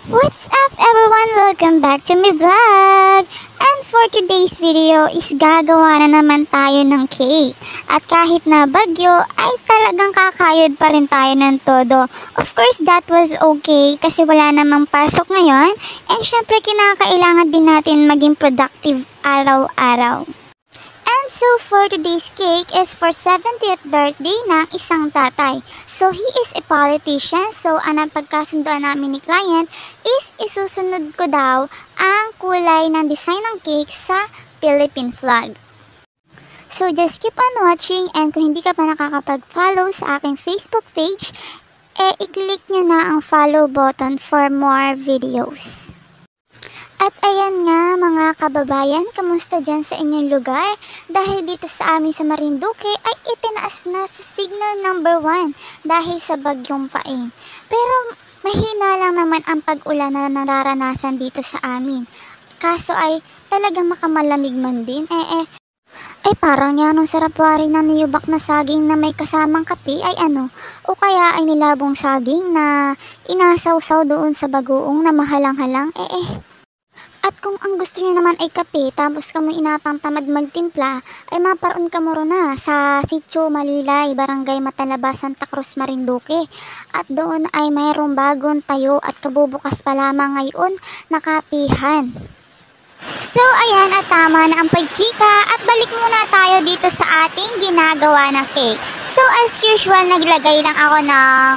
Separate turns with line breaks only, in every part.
What's up everyone? Welcome back to my vlog! And for today's video is gagawa na naman tayo ng cake. At kahit na bagyo ay talagang kakayod pa rin tayo ng todo. Of course that was okay kasi wala namang pasok ngayon. And syempre kinakailangan din natin maging productive araw-araw. And so for today's cake is for 70th birthday ng isang tatay. So he is a politician. So ang pagkasunduan namin ni client is isusunod ko daw ang kulay ng design ng cake sa Philippine flag. So just keep on watching, and kung hindi ka pa nakakapag-follow sa aking Facebook page, i-click nyo na ang follow button for more videos. At ayan nga mga kababayan, kamusta dyan sa inyong lugar? Dahil dito sa amin sa Marinduque ay itinaas na sa signal number 1 dahil sa bagyong Paeng. Pero mahina lang naman ang pag-ulan na nararanasan dito sa amin. Kaso ay talagang makamalamig man din. Ay parang yan ang sarap waring na niyubak na saging na may kasamang kape ay ano, o kaya ay nilabong saging na inasawsaw doon sa bagoong na mahalang-halang. At kung ang gusto niyo naman ay kape tapos kamo inapang tamad magtimpla, ay maparoon ka mo na sa Sitio Malilay, Barangay Matalaba, Santa Cruz, Marinduque. At doon ay mayroong bagong tayo at kabubukas pa lamang ngayon na kapihan. So ayan, at tama na ang pagchika at balik muna tayo dito sa ating ginagawa na cake. So as usual, naglagay lang ako ng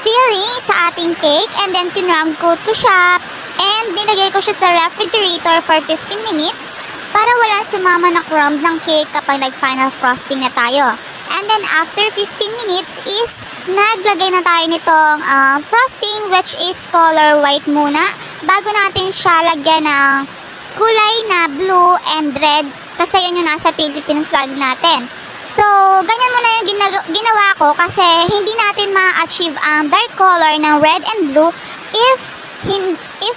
filling sa ating cake and then tinram coat ko siya. And nilagay ko siya sa refrigerator for 15 minutes para walang sumama na crumb ng cake kapag nag-final frosting na tayo. And then after 15 minutes is naglagay na tayo nitong frosting, which is color white muna bago natin siya lagyan ng kulay na blue and red kasi yun yung nasa Philippine flag natin. So ganyan muna yung ginawa ko kasi hindi natin ma-achieve ang dark color ng red and blue if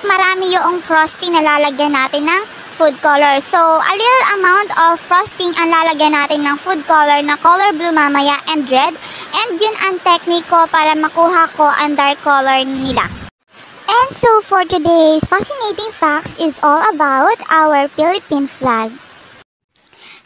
marami yung frosting na lalagyan natin ng food color. So, a little amount of frosting ang lalagyan natin ng food color na color blue mamaya and red. And yun ang technique ko para makuha ko ang dark color nila. And so, for today's fascinating facts is all about our Philippine flag.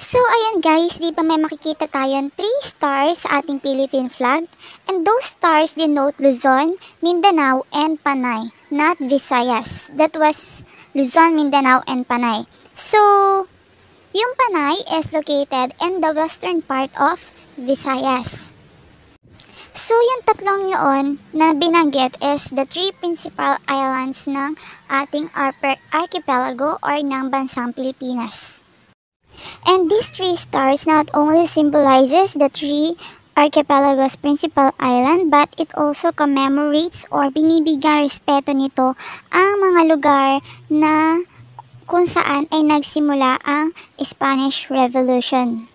So, ayan guys, di ba may makikita tayong 3 stars sa ating Philippine flag? And those stars denote Luzon, Mindanao, and Panay, not Visayas. That was Luzon, Mindanao, and Panay. So, yung Panay is located in the western part of Visayas. So, yung tatlong yun na binanggit is the 3 principal islands ng ating archipelago or ng bansang Pilipinas. And these 3 stars not only symbolizes the 3 archipelago's principal island, but it also commemorates or binibigyan respeto nito ang mga lugar na kung saan ay nagsimula ang Spanish Revolution.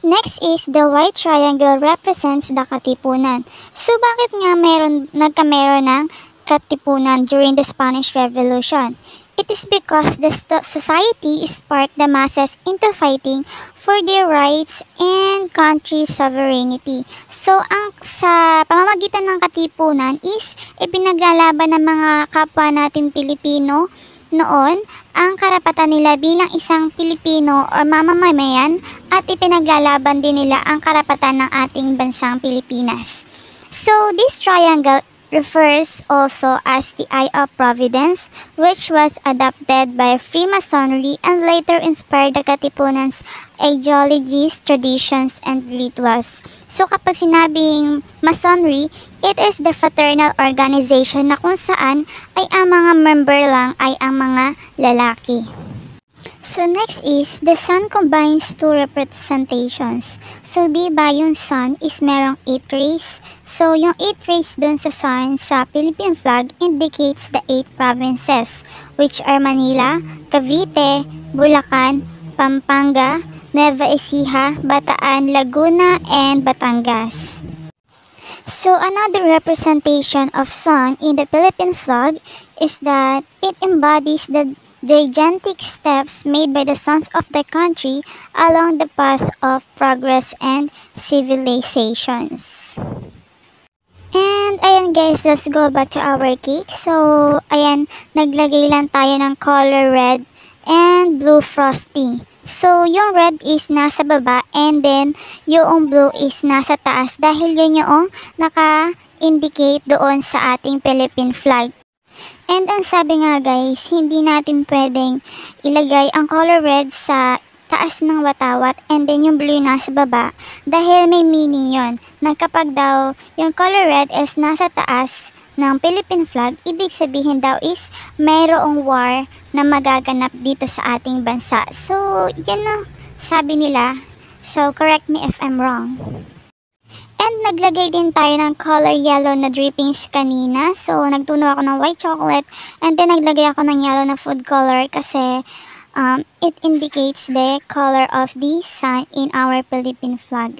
Next is the white triangle represents the Katipunan. So bakit nga nagkameron ng Katipunan during the Spanish Revolution? It is because the society sparked the masses into fighting for their rights and country sovereignty. So, sa pamamagitan ng Katipunan is ipinaglalaban ng mga kapwa natin Pilipino noon ang karapatan nila bilang isang Pilipino or mamamayan at ipinaglalaban din nila ang karapatan ng ating bansang Pilipinas. So, this triangle refers also as the Eye of Providence, which was adopted by Freemasonry and later inspired the Katipunan's ideologies, traditions, and rituals. So kapag sinabing Masonry, it is the fraternal organization na kung saan ay ang mga member lang ay ang mga lalaki. So next is, the sun combines 2 representations. So diba yung sun is merong 8 rays? So yung 8 rays dun sa sun sa Philippine flag indicates the 8 provinces, which are Manila, Cavite, Bulacan, Pampanga, Nueva Ecija, Bataan, Laguna, and Batangas. So another representation of sun in the Philippine flag is that it embodies the gigantic steps made by the sons of the country along the path of progress and civilizations. And ayan guys, let's go back to our cake. So, ayan, naglagay lang tayo ng color red and blue frosting. So, yung red is nasa baba and then yung blue is nasa taas dahil yun yung naka-indicate doon sa ating Philippine flag. And ang sabi nga guys, hindi natin pwedeng ilagay ang color red sa taas ng watawat and then yung blue nasa baba dahil may meaning yon na kapag daw yung color red is nasa taas ng Philippine flag, ibig sabihin daw is mayroong war na magaganap dito sa ating bansa. So, yan ang sabi nila. So, correct me if I'm wrong. And naglagay din tayo ng color yellow na drippings kanina. So, nagtuno ako ng white chocolate and then naglagay ako ng yellow na food color kasi it indicates the color of the sun in our Philippine flag.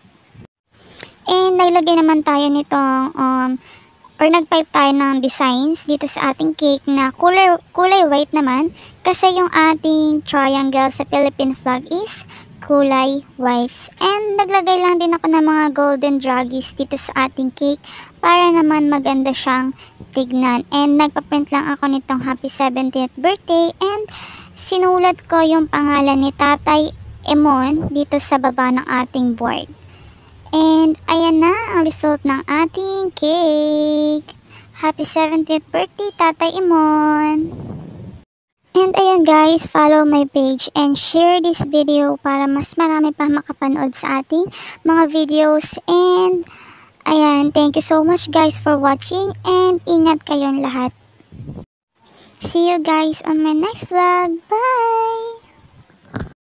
And naglagay naman tayo nitong or nagpipe tayo ng designs dito sa ating cake na kulay white naman kasi yung ating triangle sa Philippine flag is kulay whites. And naglagay lang din ako ng mga golden draggies dito sa ating cake para naman maganda siyang tignan. And nagpaprint lang ako nitong happy 70th birthday and sinulat ko yung pangalan ni Tatay Emon dito sa baba ng ating board. And ayan na ang result ng ating cake. Happy 70th birthday, Tatay Emon! And ayan guys, follow my page and share this video para mas marami pa makapanood sa ating mga videos. And ayan, thank you so much guys for watching and ingat kayong lahat. See you guys on my next vlog. Bye!